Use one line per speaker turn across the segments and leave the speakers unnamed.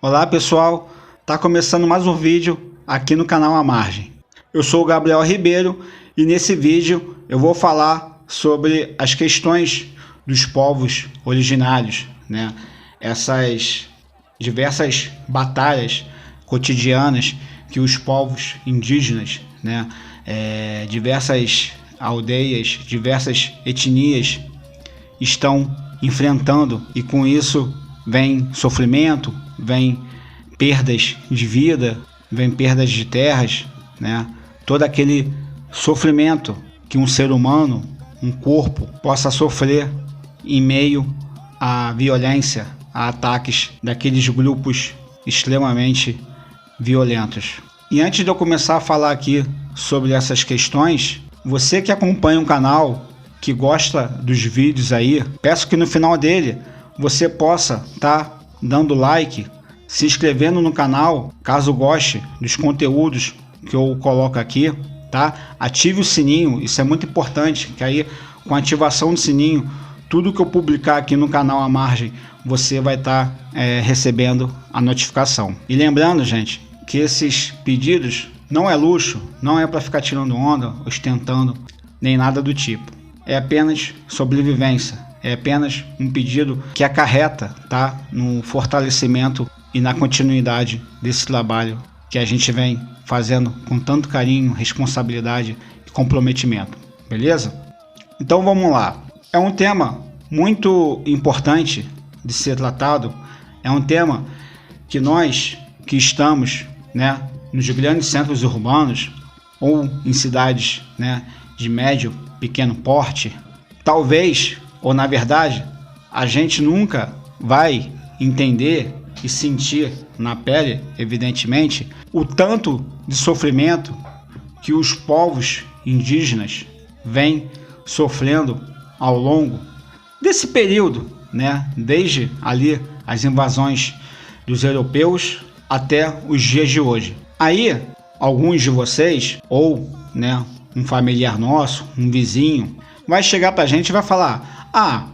Olá pessoal, tá começando mais um vídeo aqui no canal À Margem. Eu sou o Gabriel Ribeiro e nesse vídeo eu vou falar sobre as questões dos povos originários, né? Essas diversas batalhas cotidianas que os povos indígenas, né? Diversas aldeias, diversas etnias estão enfrentando, e com isso vem sofrimento, vem perdas de vida, vem perdas de terras, né? Todo aquele sofrimento que um ser humano, um corpo, possa sofrer em meio à violência, a ataques daqueles grupos extremamente violentos. E antes de eu começar a falar aqui sobre essas questões, você que acompanha o canal, que gosta dos vídeos aí, peço que no final dele você possa estar dando like, se inscrevendo no canal, caso goste dos conteúdos que eu coloco aqui, tá? Ative o sininho, isso é muito importante, que aí com a ativação do sininho, tudo que eu publicar aqui no canal À Margem, você vai estar recebendo a notificação. E lembrando, gente, que esses pedidos não é luxo, não é para ficar tirando onda, ostentando, nem nada do tipo. É apenas sobrevivência, é apenas um pedido que acarreta, tá, no fortalecimento e na continuidade desse trabalho que a gente vem fazendo com tanto carinho, responsabilidade e comprometimento, beleza? Então vamos lá. É um tema muito importante de ser tratado, é um tema que nós que estamos, né, nos grandes centros urbanos ou em cidades, né, de médio, pequeno porte, talvez, ou na verdade, a gente nunca vai entender e sentir na pele, evidentemente, o tanto de sofrimento que os povos indígenas vêm sofrendo ao longo desse período, né? Desde ali as invasões dos europeus até os dias de hoje. Aí, alguns de vocês, ou, né, um familiar nosso, um vizinho, vai chegar pra gente e vai falar: ah,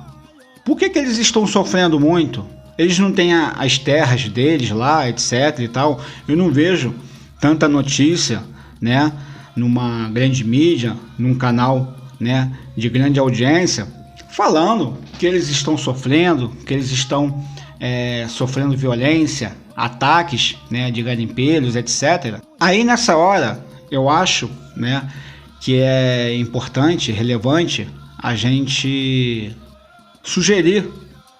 por que eles estão sofrendo muito? Eles não têm as terras deles lá, etc e tal. Eu não vejo tanta notícia, né, numa grande mídia, num canal, né, de grande audiência, falando que eles estão sofrendo, que eles estão sofrendo violência, ataques, né, de garimpeiros, etc. Aí nessa hora, eu acho, né, que é importante, relevante, a gente sugerir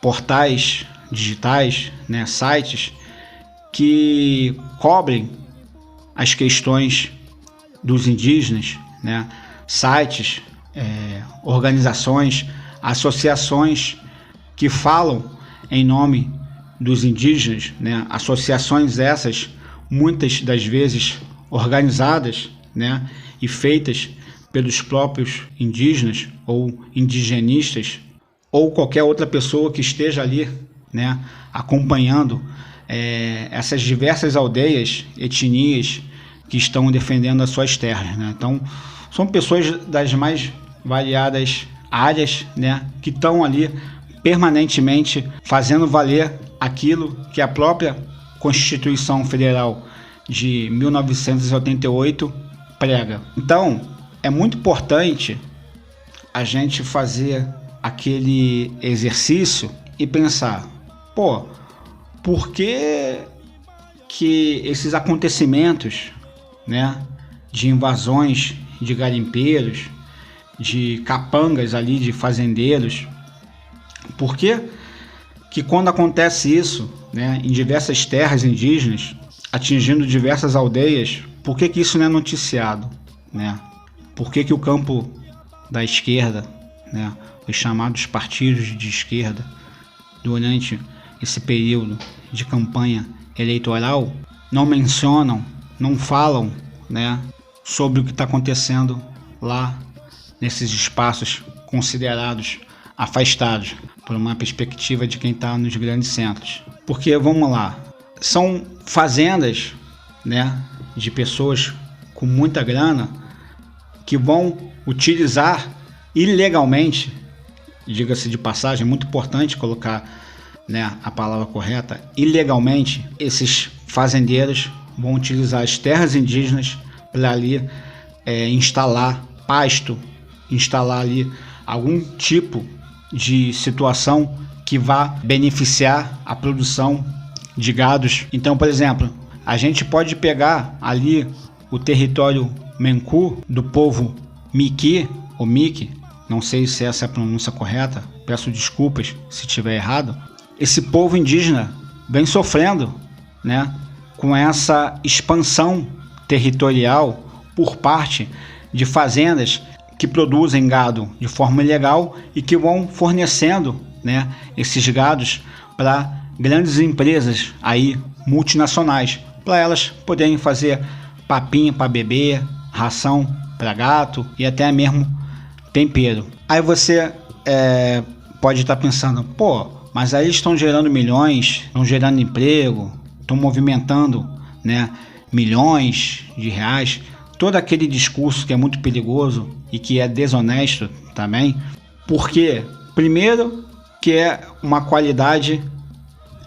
portais digitais, né, sites que cobrem as questões dos indígenas, né, sites, organizações, associações que falam em nome dos indígenas, né, associações essas muitas das vezes organizadas, né, e feitas pelos próprios indígenas ou indigenistas ou qualquer outra pessoa que esteja ali, né, acompanhando essas diversas aldeias, etnias que estão defendendo as suas terras, né? Então, são pessoas das mais variadas áreas, né, que estão ali permanentemente fazendo valer aquilo que a própria Constituição Federal de 1988 prega. Então, é muito importante a gente fazer aquele exercício e pensar: pô, por que esses acontecimentos, né, de invasões de garimpeiros, de capangas ali, de fazendeiros, por que quando acontece isso, né, em diversas terras indígenas, atingindo diversas aldeias, por que isso não é noticiado, né? Por que o campo da esquerda, né, os chamados partidos de esquerda, durante esse período de campanha eleitoral, não mencionam, não falam, né, sobre o que está acontecendo lá nesses espaços considerados afastados por uma perspectiva de quem está nos grandes centros? Porque, vamos lá, são fazendas, né, de pessoas com muita grana que vão utilizar ilegalmente, diga-se de passagem, é muito importante colocar né, a palavra correta, ilegalmente, esses fazendeiros vão utilizar as terras indígenas para ali instalar pasto, instalar ali algum tipo de situação que vá beneficiar a produção de gados. Então, por exemplo, a gente pode pegar ali o território Menku do povo Miki ou Miki, não sei se essa é a pronúncia correta, peço desculpas se estiver errado. Esse povo indígena vem sofrendo, né, com essa expansão territorial por parte de fazendas que produzem gado de forma ilegal e que vão fornecendo, né, esses gados para grandes empresas aí multinacionais, para elas poderem fazer papinha para beber, ração para gato e até mesmo tempero. Aí você pode estar pensando, pô, mas aí eles estão gerando milhões, estão gerando emprego, estão movimentando, né, milhões de reais. Todo aquele discurso que é muito perigoso e que é desonesto também, porque, primeiro, que é uma qualidade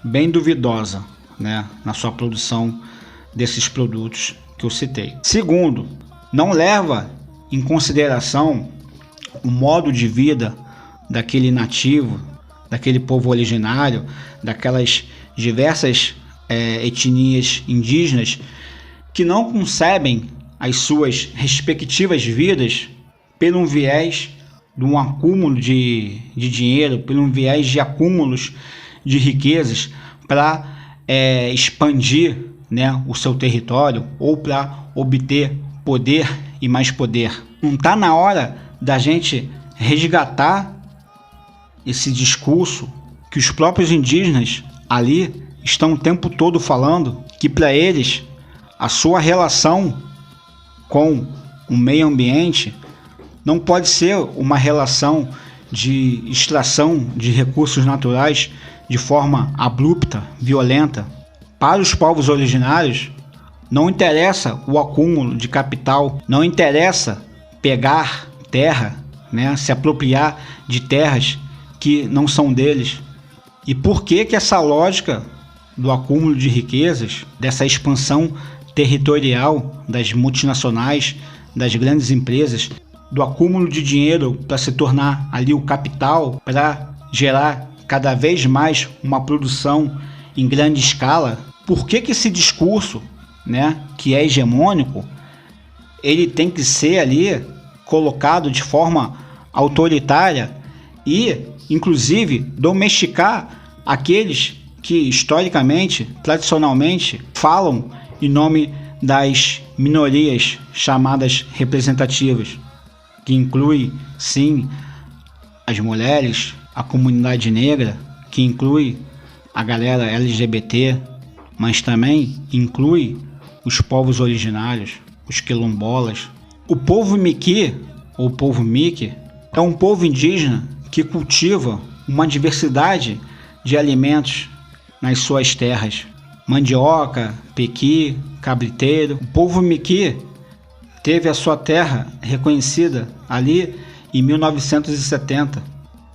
bem duvidosa, né, na sua produção desses produtos que eu citei. Segundo, não leva em consideração o modo de vida daquele nativo, daquele povo originário, daquelas diversas etnias indígenas que não concebem as suas respectivas vidas pelo um viés de um acúmulo de dinheiro, pelo um viés de acúmulos de riquezas para expandir, né, o seu território ou para obter poder e mais poder. Não está na hora da gente resgatar esse discurso que os próprios indígenas ali estão o tempo todo falando, que para eles a sua relação com o meio ambiente não pode ser uma relação de extração de recursos naturais de forma abrupta, violenta. Para os povos originários, não interessa o acúmulo de capital, não interessa pegar terra, né, se apropriar de terras que não são deles. E por que essa lógica do acúmulo de riquezas, dessa expansão territorial das multinacionais, das grandes empresas, do acúmulo de dinheiro para se tornar ali o capital, para gerar cada vez mais uma produção em grande escala? Por que esse discurso, né, que é hegemônico, ele tem que ser ali colocado de forma autoritária e, inclusive, domesticar aqueles que historicamente, tradicionalmente, falam em nome das minorias chamadas representativas, que inclui, sim, as mulheres, a comunidade negra, que inclui a galera LGBT, mas também inclui os povos originários, os quilombolas. O povo Miki, ou povo Miki, é um povo indígena que cultiva uma diversidade de alimentos nas suas terras. Mandioca, pequi, cabriteiro. O povo Miki teve a sua terra reconhecida ali em 1970.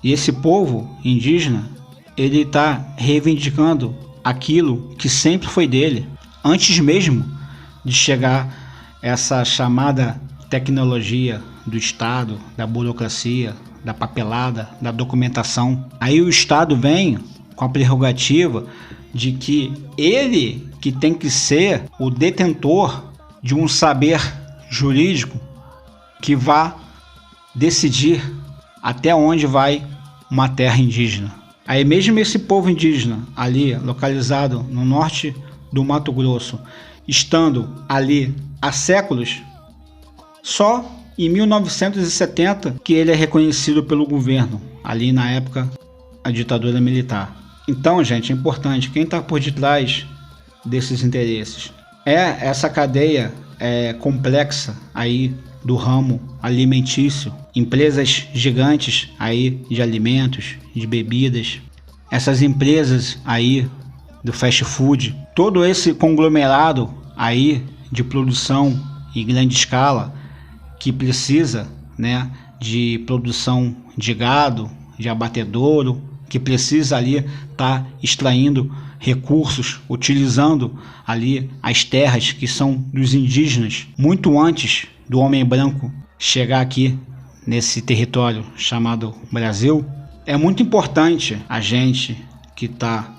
E esse povo indígena, ele está reivindicando aquilo que sempre foi dele, antes mesmo de chegar essa chamada tecnologia do Estado, da burocracia, da papelada, da documentação. Aí o Estado vem com a prerrogativa de que ele que tem que ser o detentor de um saber jurídico que vá decidir até onde vai uma terra indígena. Aí mesmo esse povo indígena ali localizado no norte do Mato Grosso, estando ali há séculos, só em 1970 que ele é reconhecido pelo governo, ali na época a ditadura militar. Então, gente, é importante, quem está por detrás desses interesses é essa cadeia complexa aí do ramo alimentício, empresas gigantes aí de alimentos, de bebidas, essas empresas aí do fast food, todo esse conglomerado aí de produção em grande escala que precisa, né, de produção de gado, de abatedouro, que precisa ali estar extraindo recursos, utilizando ali as terras que são dos indígenas, muito antes do homem branco chegar aqui nesse território chamado Brasil. É muito importante a gente que está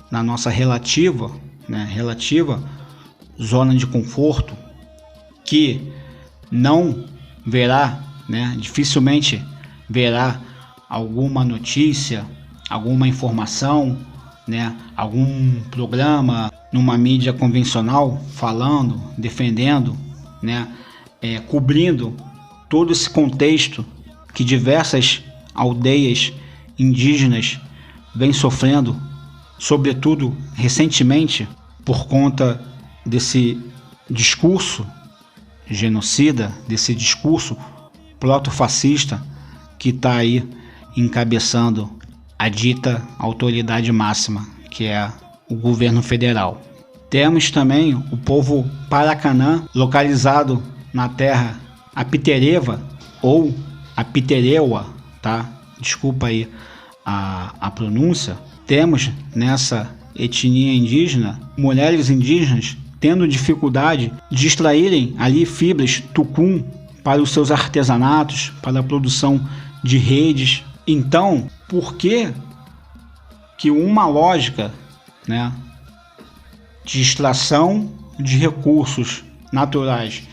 na nossa relativa zona de conforto, que não verá, dificilmente verá alguma notícia, alguma informação, algum programa numa mídia convencional falando, defendendo, cobrindo todo esse contexto que diversas aldeias indígenas vêm sofrendo, sobretudo recentemente, por conta desse discurso genocida, desse discurso proto-fascista que está aí encabeçando a dita autoridade máxima, que é o governo federal. Temos também o povo Paracanã, localizado na terra Apitereva ou Apitereua, tá? Desculpa aí a pronúncia. Temos nessa etnia indígena mulheres indígenas tendo dificuldade de extraírem ali fibras tucum para os seus artesanatos, para a produção de redes. Então, por que uma lógica, de extração de recursos naturais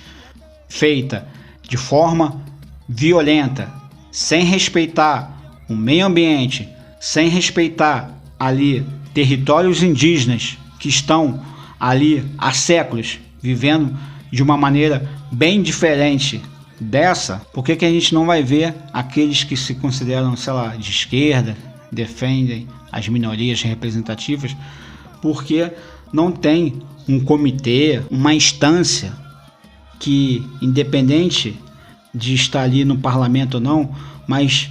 feita de forma violenta, sem respeitar o meio ambiente, sem respeitar ali territórios indígenas que estão ali há séculos vivendo de uma maneira bem diferente dessa, por que a gente não vai ver aqueles que se consideram, de esquerda, defendem as minorias representativas? Porque não tem um comitê, uma instância que, independente de estar ali no parlamento ou não, mas,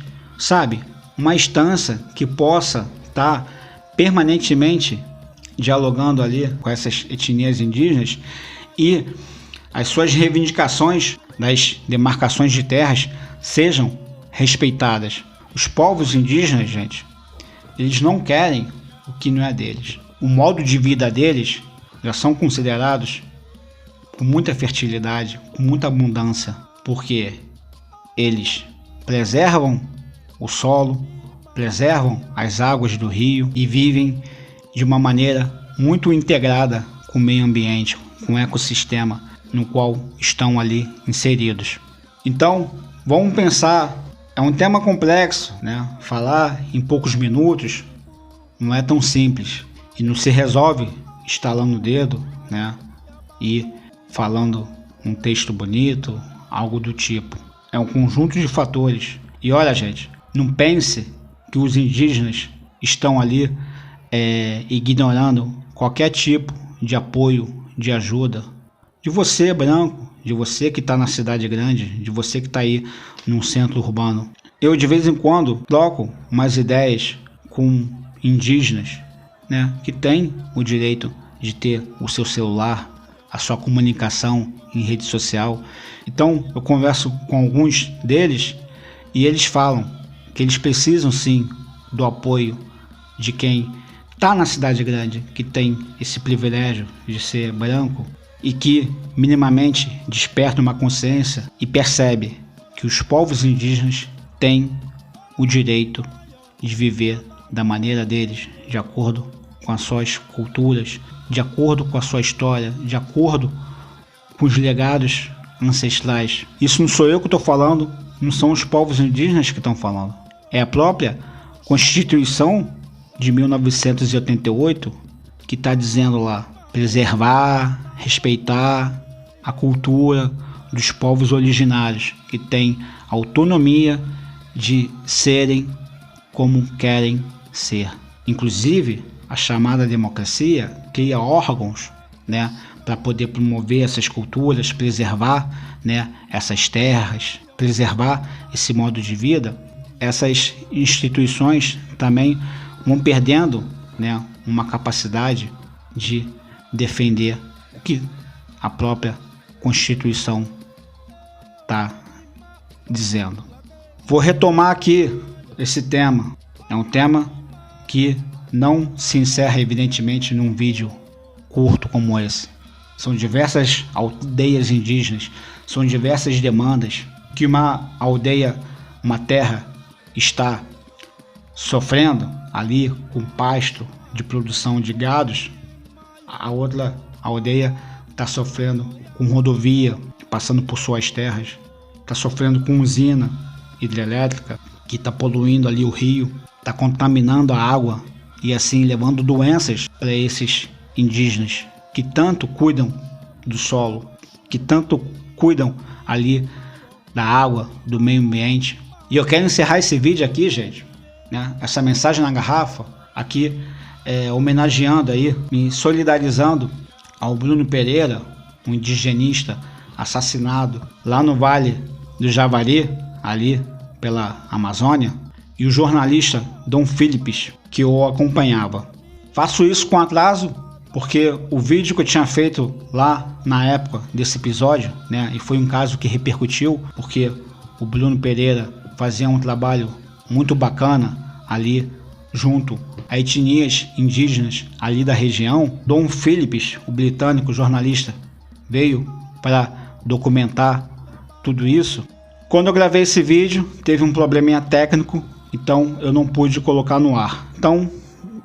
uma instância que possa estar permanentemente dialogando ali com essas etnias indígenas e as suas reivindicações das demarcações de terras sejam respeitadas. Os povos indígenas, gente, eles não querem o que não é deles. O modo de vida deles já são considerados com muita fertilidade, com muita abundância, porque eles preservam o solo, preservam as águas do rio e vivem de uma maneira muito integrada com o meio ambiente, com o ecossistema no qual estão ali inseridos. Então, vamos pensar, é um tema complexo, Falar em poucos minutos não é tão simples e não se resolve estalando o dedo, e falando um texto bonito, algo do tipo. É um conjunto de fatores. E olha, gente, não pense que os indígenas estão ali ignorando qualquer tipo de apoio, de ajuda de você, branco, de você que está na cidade grande, de você que está aí num centro urbano. Eu, de vez em quando, troco umas ideias com indígenas, que têm o direito de ter o seu celular, a sua comunicação em rede social. Então, eu converso com alguns deles e eles falam que eles precisam sim do apoio de quem está na cidade grande, que tem esse privilégio de ser branco e que minimamente desperta uma consciência e percebe que os povos indígenas têm o direito de viver da maneira deles, de acordo com as suas culturas, de acordo com a sua história, de acordo com os legados ancestrais. Isso não sou eu que estou falando, não são os povos indígenas que estão falando. É a própria Constituição de 1988 que está dizendo lá: preservar, respeitar a cultura dos povos originários, que têm autonomia de serem como querem ser. Inclusive, a chamada democracia cria órgãos, para poder promover essas culturas, preservar, essas terras, preservar esse modo de vida. Essas instituições também vão perdendo, uma capacidade de defender o que a própria Constituição está dizendo. Vou retomar aqui esse tema É um tema que não se encerra evidentemente num vídeo curto como esse. São diversas aldeias indígenas, são diversas demandas que uma aldeia, uma terra está sofrendo ali com pasto de produção de gados, a outra aldeia está sofrendo com rodovia passando por suas terras, está sofrendo com usina hidrelétrica que está poluindo ali o rio, está contaminando a água e assim levando doenças para esses indígenas que tanto cuidam do solo, que tanto cuidam ali da água, do meio ambiente. E eu quero encerrar esse vídeo aqui, gente, né? Essa mensagem na garrafa aqui, homenageando aí, me solidarizando ao Bruno Pereira, um indigenista assassinado lá no Vale do Javari, ali pela Amazônia, e o jornalista Dom Philips, que o acompanhava. Faço isso com atraso, porque o vídeo que eu tinha feito lá na época desse episódio, né, e foi um caso que repercutiu, porque o Bruno Pereira fazia um trabalho muito bacana ali junto a etnias indígenas ali da região. Dom Philips, o britânico jornalista, veio para documentar tudo isso. Quando eu gravei esse vídeo, teve um probleminha técnico, então eu não pude colocar no ar. Então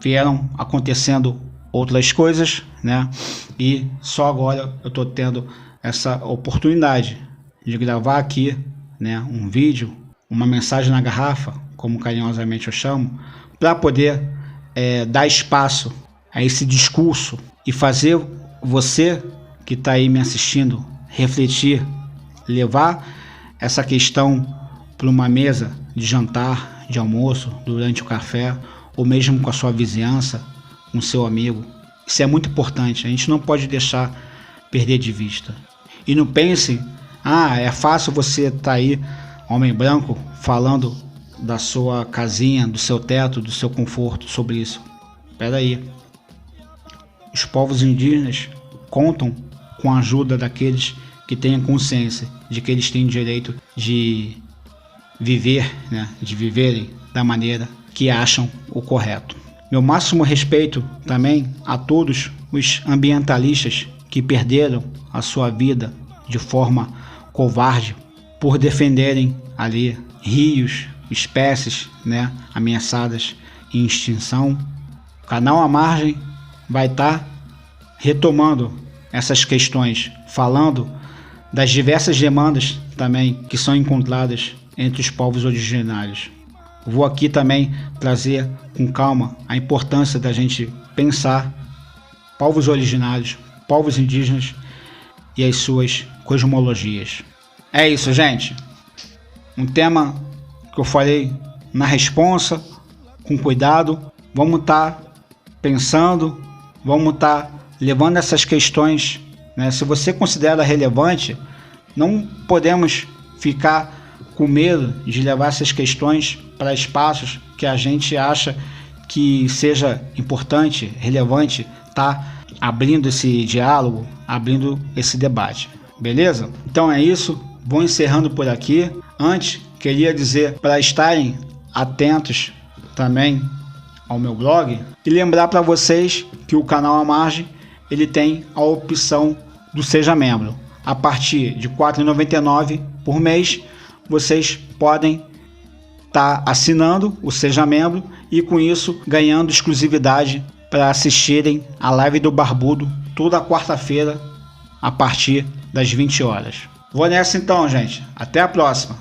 vieram acontecendo outras coisas, né? E só agora eu tô tendo essa oportunidade de gravar aqui, né, um vídeo, uma mensagem na garrafa, como carinhosamente eu chamo, para poder dar espaço a esse discurso e fazer você que está aí me assistindo refletir, levar essa questão para uma mesa de jantar, de almoço, durante o café, ou mesmo com a sua vizinhança, com seu amigo. Isso é muito importante, a gente não pode deixar perder de vista. E não pense, é fácil você estar aí, homem branco, falando da sua casinha, do seu teto, do seu conforto sobre isso. Espera aí. Os povos indígenas contam com a ajuda daqueles que têm a consciência de que eles têm direito de viver, né, de viverem da maneira que acham o correto. Meu máximo respeito também a todos os ambientalistas que perderam a sua vida de forma covarde por defenderem ali rios, espécies, né, ameaçadas em extinção. O canal à Margem vai estar retomando essas questões, falando das diversas demandas também que são encontradas entre os povos originários. Vou aqui também trazer com calma a importância da gente pensar povos originários, povos indígenas e as suas cosmologias. É isso, gente. Um tema que eu falei na responsa, com cuidado. Vamos estar pensando, vamos estar levando essas questões, né? Se você considera relevante, não podemos ficar com medo de levar essas questões para espaços que a gente acha que seja importante, relevante, tá abrindo esse diálogo, abrindo esse debate, beleza? Então é isso, vou encerrando por aqui. Antes, queria dizer para estarem atentos também ao meu blog e lembrar para vocês que o canal à Margem ele tem a opção do Seja Membro. A partir de R$ 4,99 por mês, vocês podem estar assinando o Seja Membro e com isso ganhando exclusividade para assistirem a live do Barbudo toda quarta-feira a partir das 20 horas. Vou nessa então, gente. Até a próxima.